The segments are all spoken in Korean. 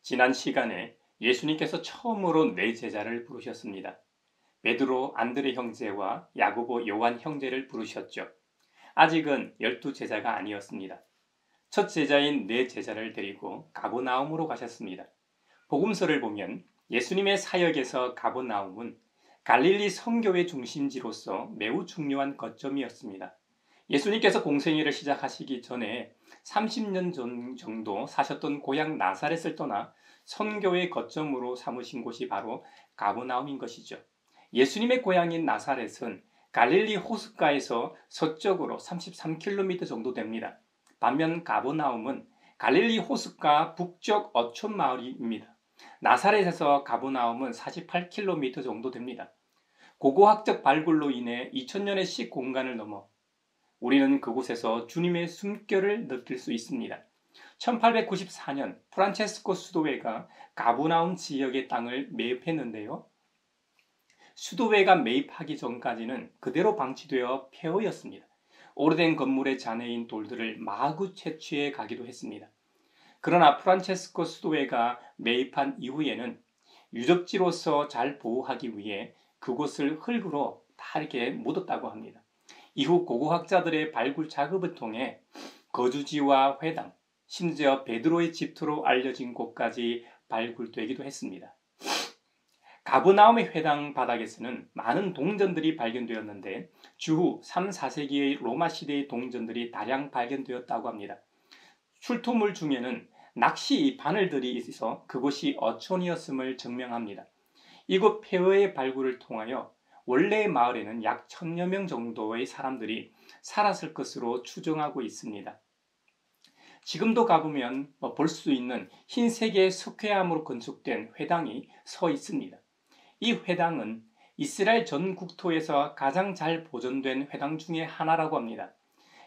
지난 시간에 예수님께서 처음으로 네 제자를 부르셨습니다. 베드로, 안드레 형제와 야고보, 요한 형제를 부르셨죠. 아직은 12제자가 아니었습니다. 첫 제자인 네 제자를 데리고 가버나움으로 가셨습니다. 복음서를 보면 예수님의 사역에서 가버나움은 갈릴리 선교의 중심지로서 매우 중요한 거점이었습니다. 예수님께서 공생애를 시작하시기 전에 30년 정도 사셨던 고향 나사렛을 떠나 선교의 거점으로 삼으신 곳이 바로 가버나움인 것이죠. 예수님의 고향인 나사렛은 갈릴리 호숫가에서 서쪽으로 33km 정도 됩니다. 반면 가버나움은 갈릴리 호숫가 북쪽 어촌 마을입니다. 나사렛에서 가버나움은 48km 정도 됩니다. 고고학적 발굴로 인해 2000년의 시 공간을 넘어 우리는 그곳에서 주님의 숨결을 느낄 수 있습니다. 1894년 프란체스코 수도회가 가버나움 지역의 땅을 매입했는데요. 수도회가 매입하기 전까지는 그대로 방치되어 폐허였습니다. 오래된 건물의 잔해인 돌들을 마구 채취해 가기도 했습니다. 그러나 프란체스코 수도회가 매입한 이후에는 유적지로서 잘 보호하기 위해 그곳을 흙으로 다 이렇게 묻었다고 합니다. 이후 고고학자들의 발굴 작업을 통해 거주지와 회당, 심지어 베드로의 집터로 알려진 곳까지 발굴되기도 했습니다. 가버나움의 회당 바닥에서는 많은 동전들이 발견되었는데 주후 3, 4세기의 로마 시대의 동전들이 다량 발견되었다고 합니다. 출토물 중에는 낚시 바늘들이 있어 그곳이 어촌이었음을 증명합니다. 이곳 폐허의 발굴을 통하여 원래의 마을에는 약 1000여 명 정도의 사람들이 살았을 것으로 추정하고 있습니다. 지금도 가보면 볼 수 있는 흰색의 석회암으로 건축된 회당이 서 있습니다. 이 회당은 이스라엘 전 국토에서 가장 잘 보존된 회당 중에 하나라고 합니다.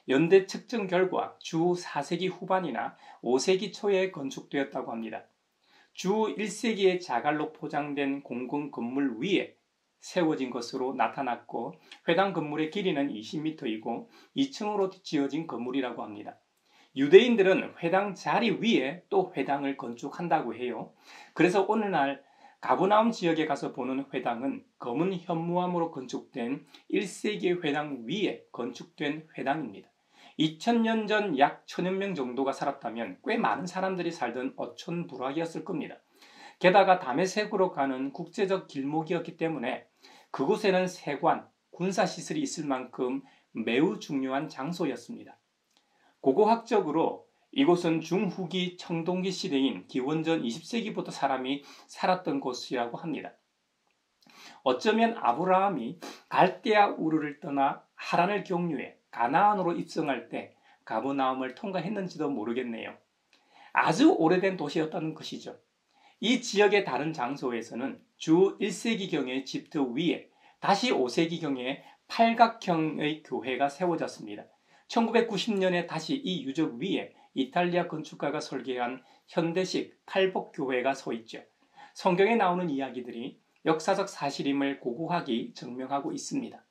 연대 측정 결과 주 4세기 후반이나 5세기 초에 건축되었다고 합니다. 주 1세기에 자갈로 포장된 공공 건물 위에 세워진 것으로 나타났고 회당 건물의 길이는 20m이고 2층으로 지어진 건물이라고 합니다. 유대인들은 회당 자리 위에 또 회당을 건축한다고 해요. 그래서 오늘날 가버나움 지역에 가서 보는 회당은 검은 현무암으로 건축된 1세기의 회당 위에 건축된 회당입니다. 2000년 전 약 1000여 명 정도가 살았다면 꽤 많은 사람들이 살던 어촌 부락이었을 겁니다. 게다가 다메섹으로 가는 국제적 길목이었기 때문에 그곳에는 세관, 군사시설이 있을 만큼 매우 중요한 장소였습니다. 고고학적으로 이곳은 중후기 청동기 시대인 기원전 20세기부터 사람이 살았던 곳이라고 합니다. 어쩌면 아브라함이 갈대아 우르를 떠나 하란을 경유해 가나안으로 입성할 때 가버나움을 통과했는지도 모르겠네요. 아주 오래된 도시였다는 것이죠. 이 지역의 다른 장소에서는 주 1세기경의 집터 위에 다시 5세기경의 팔각형의 교회가 세워졌습니다. 1990년에 다시 이 유적 위에 이탈리아 건축가가 설계한 현대식 팔복교회가 서 있죠. 성경에 나오는 이야기들이 역사적 사실임을 고고학이 증명하고 있습니다.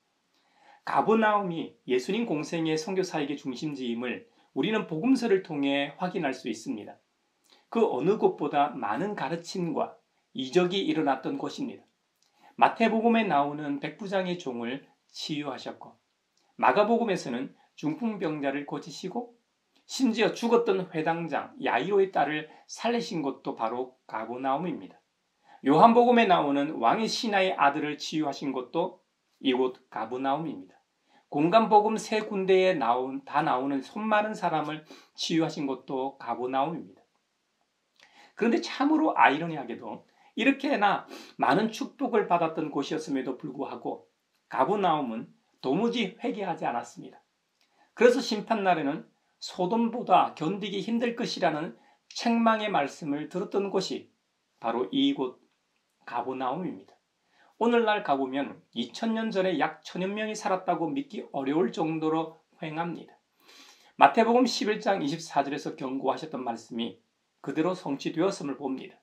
가버나움이 예수님 공생의 선교 사역의 중심지임을 우리는 복음서를 통해 확인할 수 있습니다. 그 어느 곳보다 많은 가르침과 이적이 일어났던 곳입니다. 마태복음에 나오는 백부장의 종을 치유하셨고 마가복음에서는 중풍병자를 고치시고 심지어 죽었던 회당장 야이로의 딸을 살리신 곳도 바로 가버나움입니다. 요한복음에 나오는 왕의 신하의 아들을 치유하신 곳도 이곳 가버나움입니다. 공간복음 세 군데에 다 나오는 손 마른 사람을 치유하신 곳도 가버나움입니다. 그런데 참으로 아이러니하게도 이렇게나 많은 축복을 받았던 곳이었음에도 불구하고 가버나움은 도무지 회개하지 않았습니다. 그래서 심판날에는 소돔보다 견디기 힘들 것이라는 책망의 말씀을 들었던 곳이 바로 이곳 가버나움입니다. 오늘날 가보면 2000년 전에 약 1000여 명이 살았다고 믿기 어려울 정도로 휑합니다. 마태복음 11장 24절에서 경고하셨던 말씀이 그대로 성취되었음을 봅니다.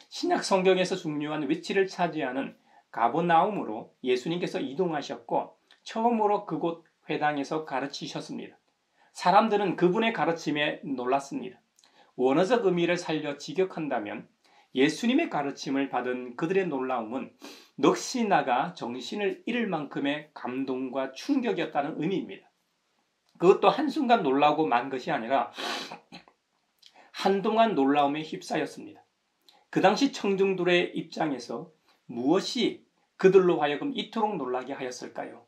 신약 성경에서 중요한 위치를 차지하는 가버나움으로 예수님께서 이동하셨고 처음으로 그곳 회당에서 가르치셨습니다. 사람들은 그분의 가르침에 놀랐습니다. 원어적 의미를 살려 직역한다면 예수님의 가르침을 받은 그들의 놀라움은 넋이 나가 정신을 잃을 만큼의 감동과 충격이었다는 의미입니다. 그것도 한순간 놀라고 만 것이 아니라 한동안 놀라움에 휩싸였습니다. 그 당시 청중들의 입장에서 무엇이 그들로 하여금 이토록 놀라게 하였을까요?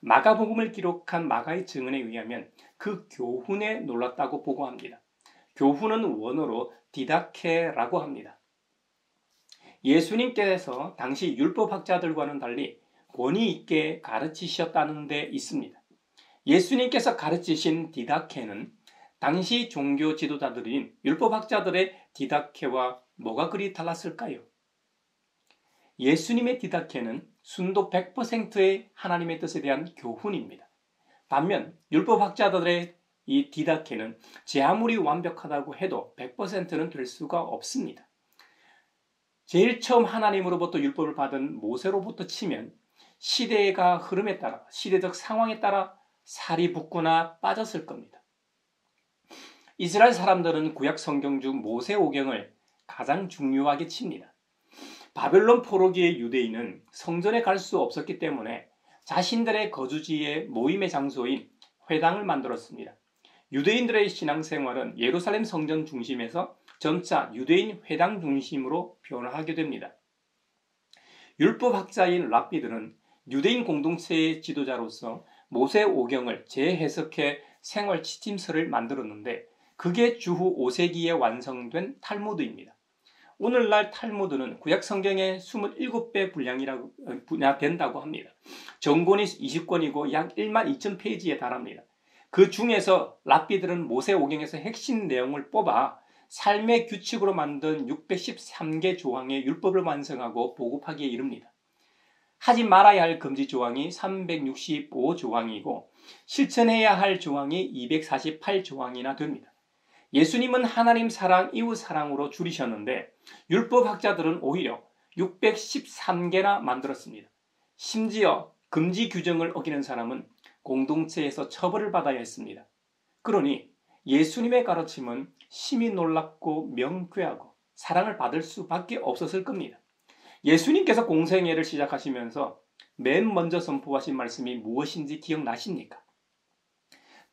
마가복음을 기록한 마가의 증언에 의하면 그 교훈에 놀랐다고 보고합니다. 교훈은 원어로 디다케라고 합니다. 예수님께서 당시 율법학자들과는 달리 권위 있게 가르치셨다는 데 있습니다. 예수님께서 가르치신 디다케는 당시 종교 지도자들인 율법학자들의 디다케와 뭐가 그리 달랐을까요? 예수님의 디다케는 순도 100%의 하나님의 뜻에 대한 교훈입니다. 반면 율법학자들의 이 디다케는 제 아무리 완벽하다고 해도 100%는 될 수가 없습니다. 제일 처음 하나님으로부터 율법을 받은 모세로부터 치면 시대가 흐름에 따라, 시대적 상황에 따라 살이 붙거나 빠졌을 겁니다. 이스라엘 사람들은 구약 성경 중 모세오경을 가장 중요하게 칩니다. 바벨론 포로기의 유대인은 성전에 갈 수 없었기 때문에 자신들의 거주지의 모임의 장소인 회당을 만들었습니다. 유대인들의 신앙생활은 예루살렘 성전 중심에서 점차 유대인 회당 중심으로 변화하게 됩니다. 율법학자인 랍비들은 유대인 공동체의 지도자로서 모세오경을 재해석해 생활 지침서를 만들었는데 그게 주후 5세기에 완성된 탈무드입니다. 오늘날 탈무드는 구약 성경의 27배 분량이라고 된다고 합니다. 전권이 20권이고 약 12,000페이지에 달합니다. 그 중에서 랍비들은 모세오경에서 핵심 내용을 뽑아 삶의 규칙으로 만든 613개 조항의 율법을 완성하고 보급하기에 이릅니다. 하지 말아야 할 금지 조항이 365조항이고 실천해야 할 조항이 248조항이나 됩니다. 예수님은 하나님 사랑, 이웃 사랑으로 줄이셨는데 율법학자들은 오히려 613개나 만들었습니다. 심지어 금지 규정을 어기는 사람은 공동체에서 처벌을 받아야 했습니다. 그러니 예수님의 가르침은 심히 놀랍고 명쾌하고 사랑을 받을 수밖에 없었을 겁니다. 예수님께서 공생애를 시작하시면서 맨 먼저 선포하신 말씀이 무엇인지 기억나십니까?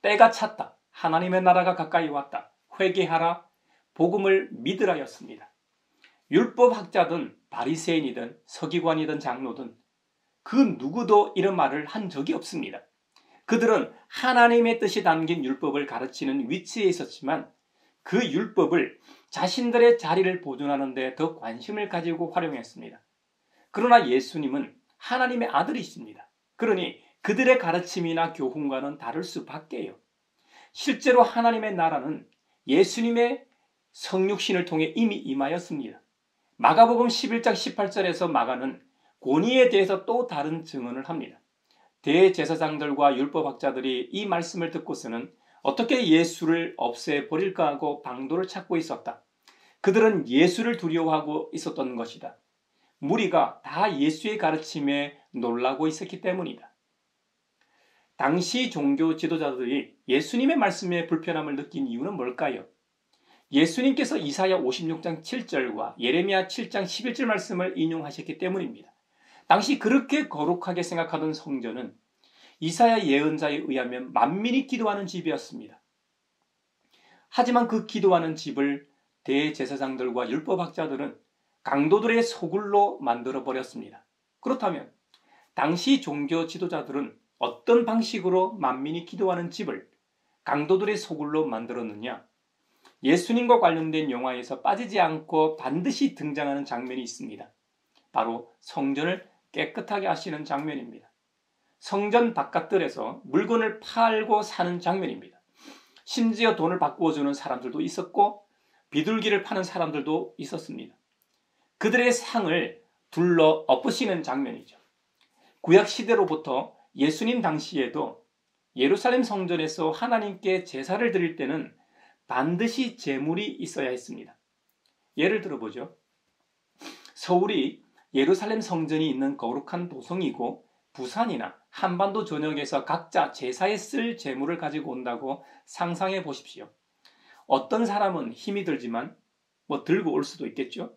때가 찼다. 하나님의 나라가 가까이 왔다. 회개하라. 복음을 믿으라였습니다. 율법학자든 바리새인이든 서기관이든 장로든 그 누구도 이런 말을 한 적이 없습니다. 그들은 하나님의 뜻이 담긴 율법을 가르치는 위치에 있었지만 그 율법을 자신들의 자리를 보존하는 데 더 관심을 가지고 활용했습니다. 그러나 예수님은 하나님의 아들이십니다. 그러니 그들의 가르침이나 교훈과는 다를 수밖에요. 실제로 하나님의 나라는 예수님의 성육신을 통해 이미 임하였습니다. 마가복음 11장 18절에서 마가는 권위에 대해서 또 다른 증언을 합니다. 대제사장들과 율법학자들이 이 말씀을 듣고서는 어떻게 예수를 없애버릴까 하고 방도를 찾고 있었다. 그들은 예수를 두려워하고 있었던 것이다. 무리가 다 예수의 가르침에 놀라고 있었기 때문이다. 당시 종교 지도자들이 예수님의 말씀에 불편함을 느낀 이유는 뭘까요? 예수님께서 이사야 56장 7절과 예레미야 7장 11절 말씀을 인용하셨기 때문입니다. 당시 그렇게 거룩하게 생각하던 성전은 이사야 예언자에 의하면 만민이 기도하는 집이었습니다. 하지만 그 기도하는 집을 대제사장들과 율법학자들은 강도들의 소굴로 만들어버렸습니다. 그렇다면 당시 종교 지도자들은 어떤 방식으로 만민이 기도하는 집을 강도들의 소굴로 만들었느냐? 예수님과 관련된 영화에서 빠지지 않고 반드시 등장하는 장면이 있습니다. 바로 성전을 깨끗하게 하시는 장면입니다. 성전 바깥들에서 물건을 팔고 사는 장면입니다. 심지어 돈을 바꾸어주는 사람들도 있었고 비둘기를 파는 사람들도 있었습니다. 그들의 상을 둘러 엎으시는 장면이죠. 구약 시대로부터 예수님 당시에도 예루살렘 성전에서 하나님께 제사를 드릴 때는 반드시 제물이 있어야 했습니다. 예를 들어보죠. 서울이 예루살렘 성전이 있는 거룩한 도성이고 부산이나 한반도 전역에서 각자 제사에 쓸 제물을 가지고 온다고 상상해 보십시오. 어떤 사람은 힘이 들지만 들고 올 수도 있겠죠.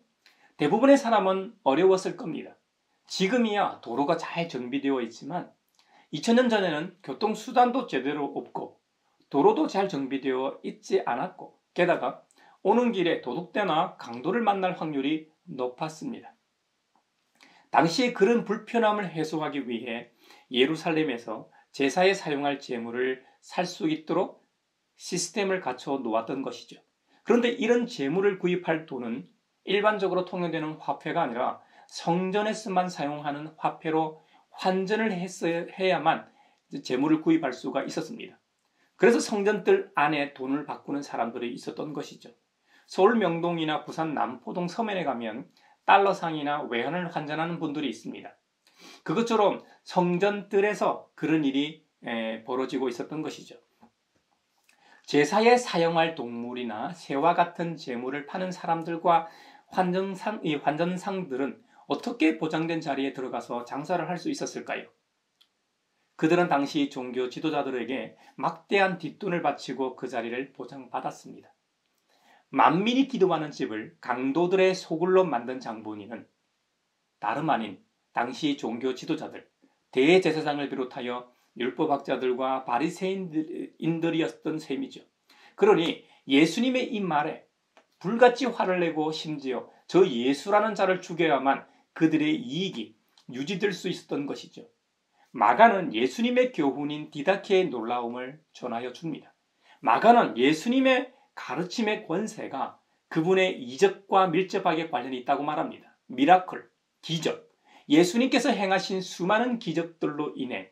대부분의 사람은 어려웠을 겁니다. 지금이야 도로가 잘 정비되어 있지만 2000년 전에는 교통수단도 제대로 없고 도로도 잘 정비되어 있지 않았고 게다가 오는 길에 도둑대나 강도를 만날 확률이 높았습니다. 당시에 그런 불편함을 해소하기 위해 예루살렘에서 제사에 사용할 제물을 살 수 있도록 시스템을 갖춰 놓았던 것이죠. 그런데 이런 제물을 구입할 돈은 일반적으로 통용되는 화폐가 아니라 성전에서만 사용하는 화폐로 환전을 해야만 제물을 구입할 수가 있었습니다. 그래서 성전들 안에 돈을 바꾸는 사람들이 있었던 것이죠. 서울 명동이나 부산 남포동 서면에 가면 달러상이나 외환을 환전하는 분들이 있습니다. 그것처럼 성전들에서 그런 일이 벌어지고 있었던 것이죠. 제사에 사용할 동물이나 새와 같은 제물을 파는 사람들과 환전상들은 어떻게 보장된 자리에 들어가서 장사를 할 수 있었을까요? 그들은 당시 종교 지도자들에게 막대한 뒷돈을 바치고 그 자리를 보장받았습니다. 만민이 기도하는 집을 강도들의 소굴로 만든 장본인은 다름 아닌 당시 종교 지도자들, 대제사장을 비롯하여 율법학자들과 바리새인들이었던 셈이죠. 그러니 예수님의 이 말에 불같이 화를 내고 심지어 저 예수라는 자를 죽여야만 그들의 이익이 유지될 수 있었던 것이죠. 마가는 예수님의 교훈인 디다케의 놀라움을 전하여 줍니다. 마가는 예수님의 가르침의 권세가 그분의 이적과 밀접하게 관련이 있다고 말합니다. 미라클, 기적, 예수님께서 행하신 수많은 기적들로 인해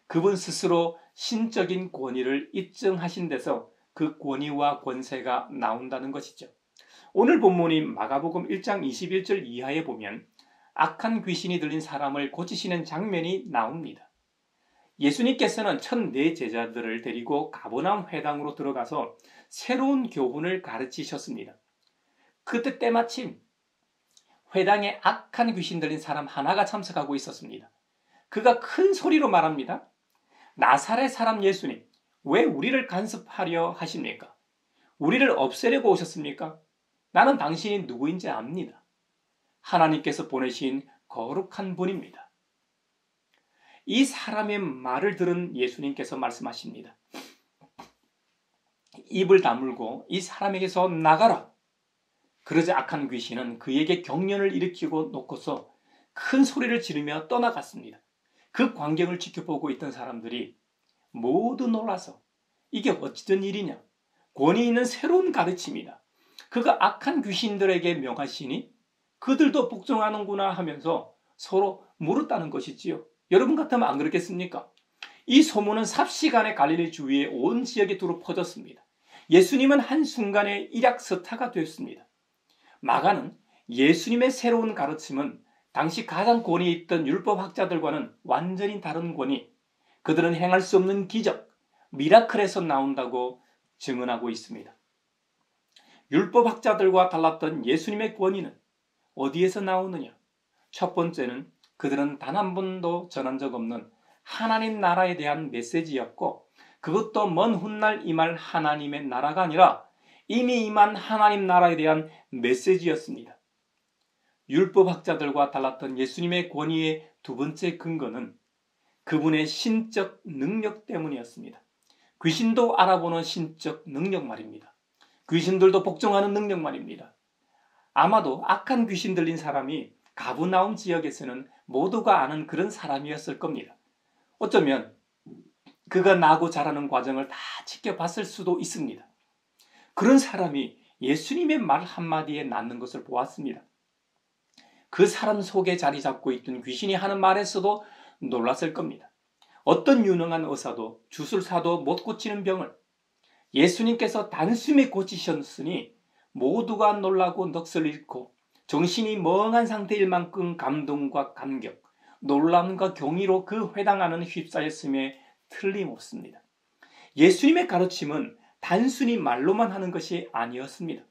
그분 스스로 신적인 권위를 입증하신 데서 그 권위와 권세가 나온다는 것이죠. 오늘 본문인 마가복음 1장 21절 이하에 보면 악한 귀신이 들린 사람을 고치시는 장면이 나옵니다. 예수님께서는 1,004 제자들을 데리고 가버나움 회당으로 들어가서 새로운 교훈을 가르치셨습니다. 그때 때마침 회당에 악한 귀신 들린 사람 하나가 참석하고 있었습니다. 그가 큰 소리로 말합니다. 나사렛 사람 예수님, 왜 우리를 간섭하려 하십니까? 우리를 없애려고 오셨습니까? 나는 당신이 누구인지 압니다. 하나님께서 보내신 거룩한 분입니다. 이 사람의 말을 들은 예수님께서 말씀하십니다. 입을 다물고 이 사람에게서 나가라. 그러자 악한 귀신은 그에게 경련을 일으키고 놓고서 큰 소리를 지르며 떠나갔습니다. 그 광경을 지켜보고 있던 사람들이 모두 놀라서 이게 어찌된 일이냐? 권위 있는 새로운 가르침이다. 그가 악한 귀신들에게 명하시니 그들도 복종하는구나 하면서 서로 물었다는 것이지요. 여러분 같으면 안 그렇겠습니까? 이 소문은 삽시간에 갈릴리 주위의 온 지역에 두루 퍼졌습니다. 예수님은 한순간에 일약서타가 되었습니다. 마가는 예수님의 새로운 가르침은 당시 가장 권위 있던 율법학자들과는 완전히 다른 권위, 그들은 행할 수 없는 기적, 미라클에서 나온다고 증언하고 있습니다. 율법학자들과 달랐던 예수님의 권위는 어디에서 나오느냐? 첫 번째는 그들은 단 한 번도 전한 적 없는 하나님 나라에 대한 메시지였고 그것도 먼 훗날 임할 하나님의 나라가 아니라 이미 임한 하나님 나라에 대한 메시지였습니다. 율법학자들과 달랐던 예수님의 권위의 두 번째 근거는 그분의 신적 능력 때문이었습니다. 귀신도 알아보는 신적 능력 말입니다. 귀신들도 복종하는 능력 말입니다. 아마도 악한 귀신 들린 사람이 가브나움 지역에서는 모두가 아는 그런 사람이었을 겁니다. 어쩌면 그가 나고 자라는 과정을 다 지켜봤을 수도 있습니다. 그런 사람이 예수님의 말 한마디에 낫는 것을 보았습니다. 그 사람 속에 자리 잡고 있던 귀신이 하는 말에서도 놀랐을 겁니다. 어떤 유능한 의사도 주술사도 못 고치는 병을 예수님께서 단숨에 고치셨으니 모두가 놀라고 넋을 잃고 정신이 멍한 상태일 만큼 감동과 감격, 놀람과 경의로 그 회당 안은 휩싸였음에 틀림없습니다. 예수님의 가르침은 단순히 말로만 하는 것이 아니었습니다.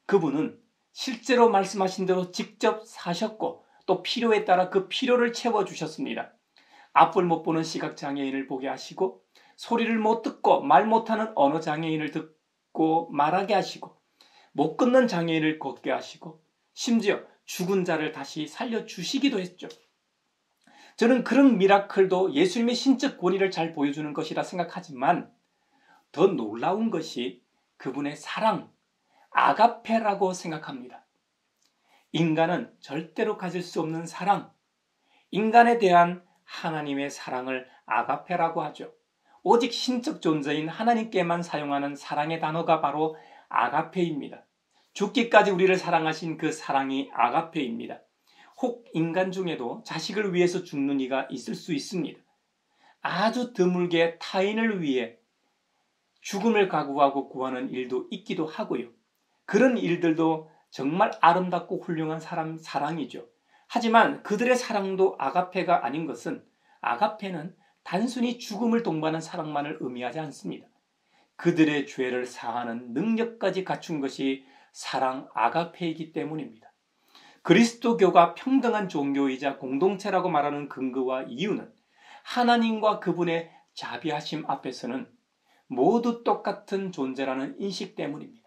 그분은 실제로 말씀하신 대로 직접 사셨고 또 필요에 따라 그 필요를 채워주셨습니다. 앞을 못 보는 시각장애인을 보게 하시고 소리를 못 듣고 말 못하는 언어장애인을 듣고 말하게 하시고 못 걷는 장애인을 걷게 하시고 심지어 죽은 자를 다시 살려주시기도 했죠. 저는 그런 미라클도 예수님의 신적 권위를 잘 보여주는 것이라 생각하지만 더 놀라운 것이 그분의 사랑, 아가페라고 생각합니다. 인간은 절대로 가질 수 없는 사랑, 인간에 대한 하나님의 사랑을 아가페라고 하죠. 오직 신적 존재인 하나님께만 사용하는 사랑의 단어가 바로 아가페입니다. 죽기까지 우리를 사랑하신 그 사랑이 아가페입니다. 혹 인간 중에도 자식을 위해서 죽는 이가 있을 수 있습니다. 아주 드물게 타인을 위해 죽음을 각오하고 구하는 일도 있기도 하고요. 그런 일들도 정말 아름답고 훌륭한 사랑이죠. 하지만 그들의 사랑도 아가페가 아닌 것은 아가페는 단순히 죽음을 동반한 사랑만을 의미하지 않습니다. 그들의 죄를 사하는 능력까지 갖춘 것이 사랑 아가페이기 때문입니다. 그리스도교가 평등한 종교이자 공동체라고 말하는 근거와 이유는 하나님과 그분의 자비하심 앞에서는 모두 똑같은 존재라는 인식 때문입니다.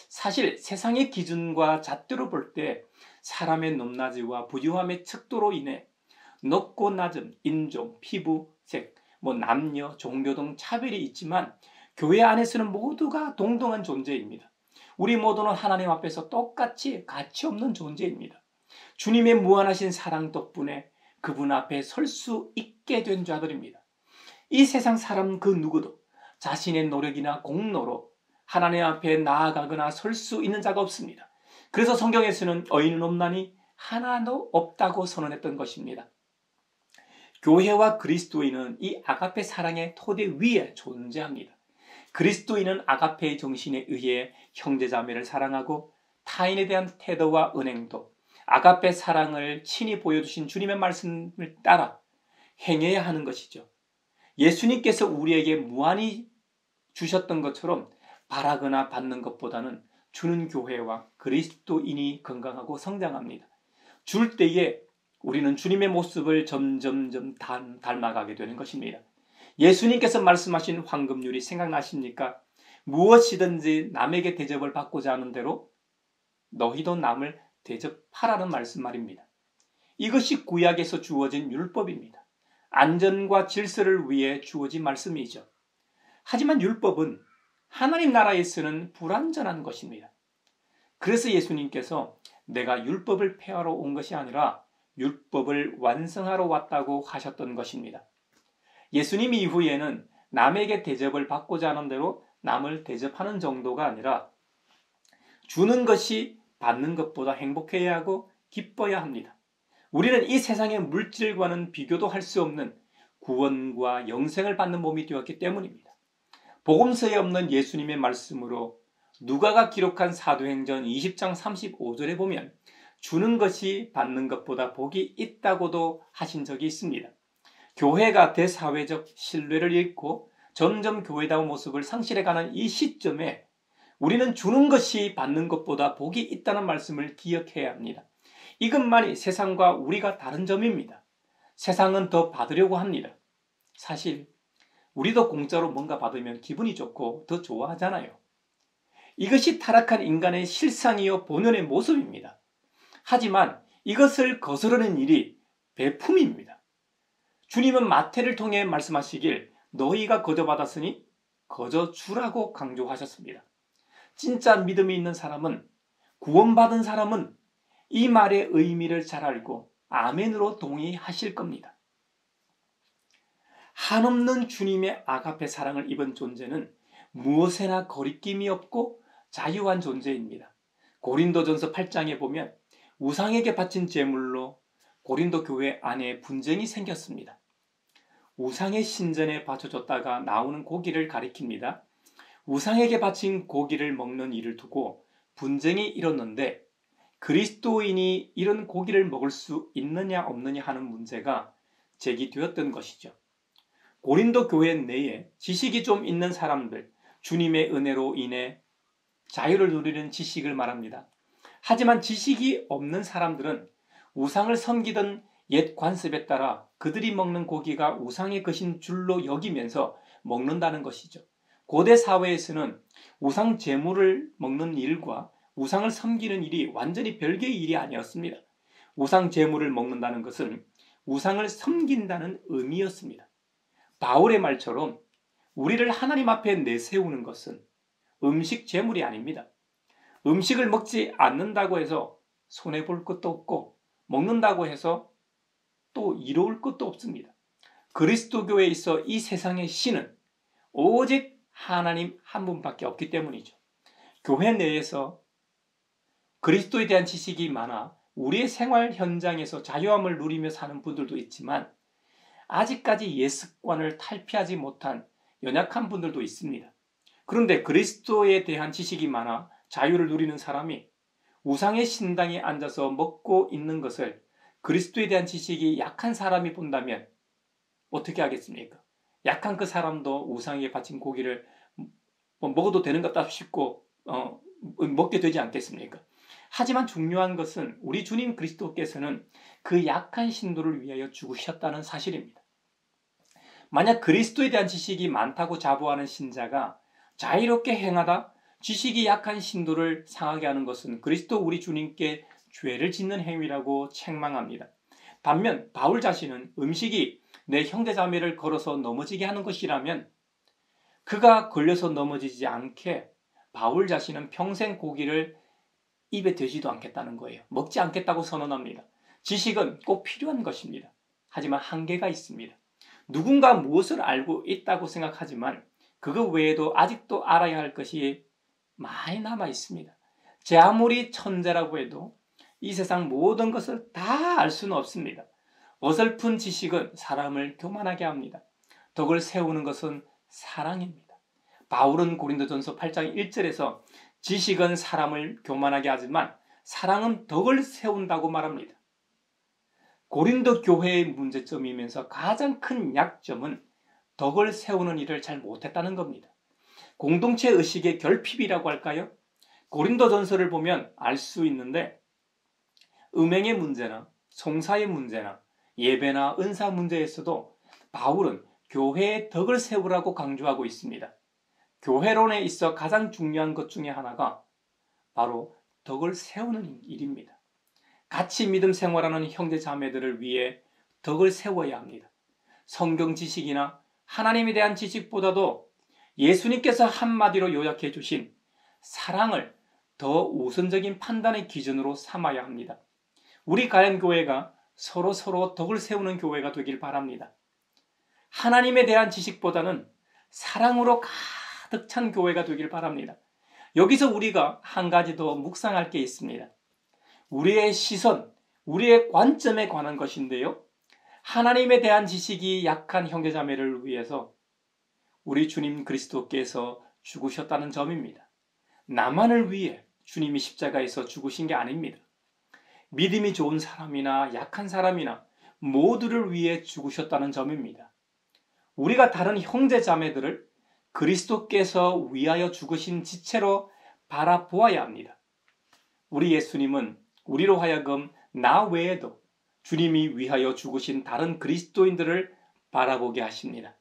사실 세상의 기준과 잣대로 볼 때 사람의 높낮이와 부유함의 척도로 인해 높고 낮음, 인종, 피부, 색, 남녀, 종교 등 차별이 있지만 교회 안에서는 모두가 동등한 존재입니다. 우리 모두는 하나님 앞에서 똑같이 가치 없는 존재입니다. 주님의 무한하신 사랑 덕분에 그분 앞에 설 수 있게 된 자들입니다. 이 세상 사람 그 누구도 자신의 노력이나 공로로 하나님 앞에 나아가거나 설 수 있는 자가 없습니다. 그래서 성경에서는 의인은 없나니 하나도 없다고 선언했던 것입니다. 교회와 그리스도인은 이 아가페 사랑의 토대 위에 존재합니다. 그리스도인은 아가페의 정신에 의해 형제자매를 사랑하고 타인에 대한 태도와 은행도 아가페 사랑을 친히 보여주신 주님의 말씀을 따라 행해야 하는 것이죠. 예수님께서 우리에게 무한히 주셨던 것처럼 바라거나 받는 것보다는 주는 교회와 그리스도인이 건강하고 성장합니다. 줄 때에 우리는 주님의 모습을 점점점 닮아가게 되는 것입니다. 예수님께서 말씀하신 황금률이 생각나십니까? 무엇이든지 남에게 대접을 받고자 하는 대로 너희도 남을 대접하라는 말씀 말입니다. 이것이 구약에서 주어진 율법입니다. 안전과 질서를 위해 주어진 말씀이죠. 하지만 율법은 하나님 나라에서는 불완전한 것입니다. 그래서 예수님께서 내가 율법을 폐하러 온 것이 아니라 율법을 완성하러 왔다고 하셨던 것입니다. 예수님 이후에는 남에게 대접을 받고자 하는 대로 남을 대접하는 정도가 아니라 주는 것이 받는 것보다 행복해야 하고 기뻐야 합니다. 우리는 이 세상의 물질과는 비교도 할 수 없는 구원과 영생을 받는 몸이 되었기 때문입니다. 복음서에 없는 예수님의 말씀으로 누가가 기록한 사도행전 20장 35절에 보면 주는 것이 받는 것보다 복이 있다고도 하신 적이 있습니다. 교회가 대사회적 신뢰를 잃고 점점 교회다운 모습을 상실해가는 이 시점에 우리는 주는 것이 받는 것보다 복이 있다는 말씀을 기억해야 합니다. 이것만이 세상과 우리가 다른 점입니다. 세상은 더 받으려고 합니다. 사실 우리도 공짜로 뭔가 받으면 기분이 좋고 더 좋아하잖아요. 이것이 타락한 인간의 실상이요 본연의 모습입니다. 하지만 이것을 거스르는 일이 베품입니다. 주님은 마태를 통해 말씀하시길 너희가 거저 받았으니 거저 주라고 강조하셨습니다. 진짜 믿음이 있는 사람은, 구원받은 사람은 이 말의 의미를 잘 알고 아멘으로 동의하실 겁니다. 한없는 주님의 아가페 사랑을 입은 존재는 무엇에나 거리낌이 없고 자유한 존재입니다. 고린도전서 8장에 보면 우상에게 바친 제물로 고린도 교회 안에 분쟁이 생겼습니다. 우상의 신전에 바쳐졌다가 나오는 고기를 가리킵니다. 우상에게 바친 고기를 먹는 일을 두고 분쟁이 일었는데 그리스도인이 이런 고기를 먹을 수 있느냐 없느냐 하는 문제가 제기되었던 것이죠. 고린도 교회 내에 지식이 좀 있는 사람들, 주님의 은혜로 인해 자유를 누리는 지식을 말합니다. 하지만 지식이 없는 사람들은 우상을 섬기던 옛 관습에 따라 그들이 먹는 고기가 우상의 것인 줄로 여기면서 먹는다는 것이죠. 고대 사회에서는 우상 제물을 먹는 일과 우상을 섬기는 일이 완전히 별개의 일이 아니었습니다. 우상 제물을 먹는다는 것은 우상을 섬긴다는 의미였습니다. 바울의 말처럼 우리를 하나님 앞에 내세우는 것은 음식 제물이 아닙니다. 음식을 먹지 않는다고 해서 손해볼 것도 없고 먹는다고 해서 또 이로울 것도 없습니다. 그리스도교에 있어 이 세상의 신은 오직 하나님 한 분밖에 없기 때문이죠. 교회 내에서 그리스도에 대한 지식이 많아 우리의 생활 현장에서 자유함을 누리며 사는 분들도 있지만 아직까지 옛 습관을 탈피하지 못한 연약한 분들도 있습니다. 그런데 그리스도에 대한 지식이 많아 자유를 누리는 사람이 우상의 신당에 앉아서 먹고 있는 것을 그리스도에 대한 지식이 약한 사람이 본다면 어떻게 하겠습니까? 약한 그 사람도 우상에 바친 고기를 먹어도 되는 것 같다 싶고 먹게 되지 않겠습니까? 하지만 중요한 것은 우리 주님 그리스도께서는 그 약한 신도를 위하여 죽으셨다는 사실입니다. 만약 그리스도에 대한 지식이 많다고 자부하는 신자가 자유롭게 행하다 지식이 약한 신도를 상하게 하는 것은 그리스도 우리 주님께 죄를 짓는 행위라고 책망합니다. 반면 바울 자신은 음식이 내 형제자매를 걸어서 넘어지게 하는 것이라면 그가 걸려서 넘어지지 않게 바울 자신은 평생 고기를 입에 대지도 않겠다는 거예요. 먹지 않겠다고 선언합니다. 지식은 꼭 필요한 것입니다. 하지만 한계가 있습니다. 누군가 무엇을 알고 있다고 생각하지만 그거 외에도 아직도 알아야 할 것이 많이 남아 있습니다. 제 아무리 천재라고 해도 이 세상 모든 것을 다 알 수는 없습니다. 어설픈 지식은 사람을 교만하게 합니다. 덕을 세우는 것은 사랑입니다. 바울은 고린도전서 8장 1절에서 지식은 사람을 교만하게 하지만 사랑은 덕을 세운다고 말합니다. 고린도 교회의 문제점이면서 가장 큰 약점은 덕을 세우는 일을 잘 못했다는 겁니다. 공동체 의식의 결핍이라고 할까요? 고린도전서를 보면 알 수 있는데 음행의 문제나 송사의 문제나 예배나 은사 문제에서도 바울은 교회의 덕을 세우라고 강조하고 있습니다. 교회론에 있어 가장 중요한 것 중에 하나가 바로 덕을 세우는 일입니다. 같이 믿음 생활하는 형제 자매들을 위해 덕을 세워야 합니다. 성경 지식이나 하나님에 대한 지식보다도 예수님께서 한마디로 요약해 주신 사랑을 더 우선적인 판단의 기준으로 삼아야 합니다. 우리 가양교회가 서로 덕을 세우는 교회가 되길 바랍니다. 하나님에 대한 지식보다는 사랑으로 가득 찬 교회가 되길 바랍니다. 여기서 우리가 한 가지 더 묵상할 게 있습니다. 우리의 시선, 우리의 관점에 관한 것인데요. 하나님에 대한 지식이 약한 형제자매를 위해서 우리 주님 그리스도께서 죽으셨다는 점입니다. 나만을 위해 주님이 십자가에서 죽으신 게 아닙니다. 믿음이 좋은 사람이나 약한 사람이나 모두를 위해 죽으셨다는 점입니다. 우리가 다른 형제자매들을 그리스도께서 위하여 죽으신 지체로 바라보아야 합니다. 우리 예수님은 우리로 하여금 나 외에도 주님이 위하여 죽으신 다른 그리스도인들을 바라보게 하십니다.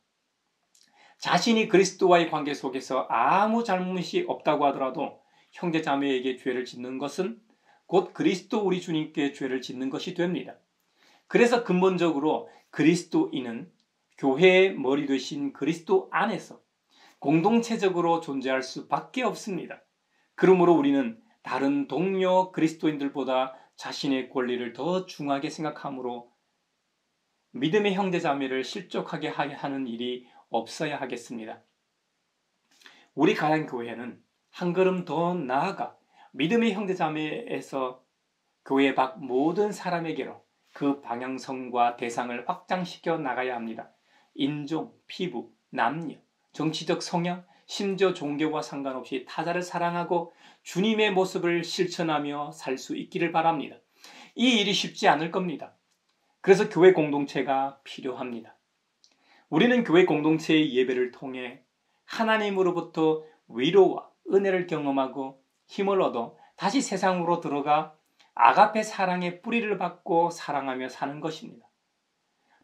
자신이 그리스도와의 관계 속에서 아무 잘못이 없다고 하더라도 형제 자매에게 죄를 짓는 것은 곧 그리스도 우리 주님께 죄를 짓는 것이 됩니다. 그래서 근본적으로 그리스도인은 교회의 머리 되신 그리스도 안에서 공동체적으로 존재할 수밖에 없습니다. 그러므로 우리는 다른 동료 그리스도인들보다 자신의 권리를 더 중하게 생각하므로 믿음의 형제자매를 실족하게 하는 일이 없어야 하겠습니다. 우리 가양교회는 한 걸음 더 나아가 믿음의 형제자매에서 교회 밖 모든 사람에게로 그 방향성과 대상을 확장시켜 나가야 합니다. 인종, 피부, 남녀, 정치적 성향, 심지어 종교와 상관없이 타자를 사랑하고 주님의 모습을 실천하며 살 수 있기를 바랍니다. 이 일이 쉽지 않을 겁니다. 그래서 교회 공동체가 필요합니다. 우리는 교회 공동체의 예배를 통해 하나님으로부터 위로와 은혜를 경험하고 힘을 얻어 다시 세상으로 들어가 아가페 사랑의 뿌리를 받고 사랑하며 사는 것입니다.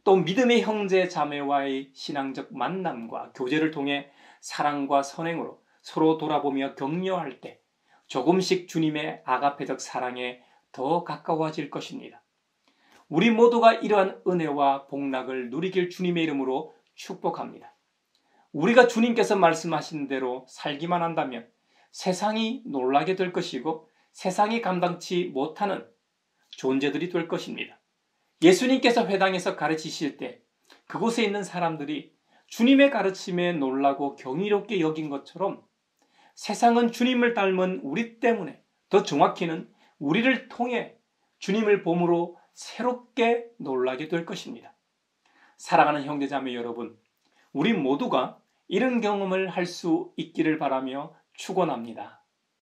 또 믿음의 형제 자매와의 신앙적 만남과 교제를 통해 사랑과 선행으로 서로 돌아보며 격려할 때 조금씩 주님의 아가페적 사랑에 더 가까워질 것입니다. 우리 모두가 이러한 은혜와 복락을 누리길 주님의 이름으로 축복합니다. 우리가 주님께서 말씀하신 대로 살기만 한다면 세상이 놀라게 될 것이고 세상이 감당치 못하는 존재들이 될 것입니다. 예수님께서 회당에서 가르치실 때 그곳에 있는 사람들이 주님의 가르침에 놀라고 경이롭게 여긴 것처럼 세상은 주님을 닮은 우리 때문에, 더 정확히는 우리를 통해 주님을 봄으로 새롭게 놀라게 될 것입니다. 사랑하는 형제자매 여러분, 우리 모두가 이런 경험을 할 수 있기를 바라며 축원합니다.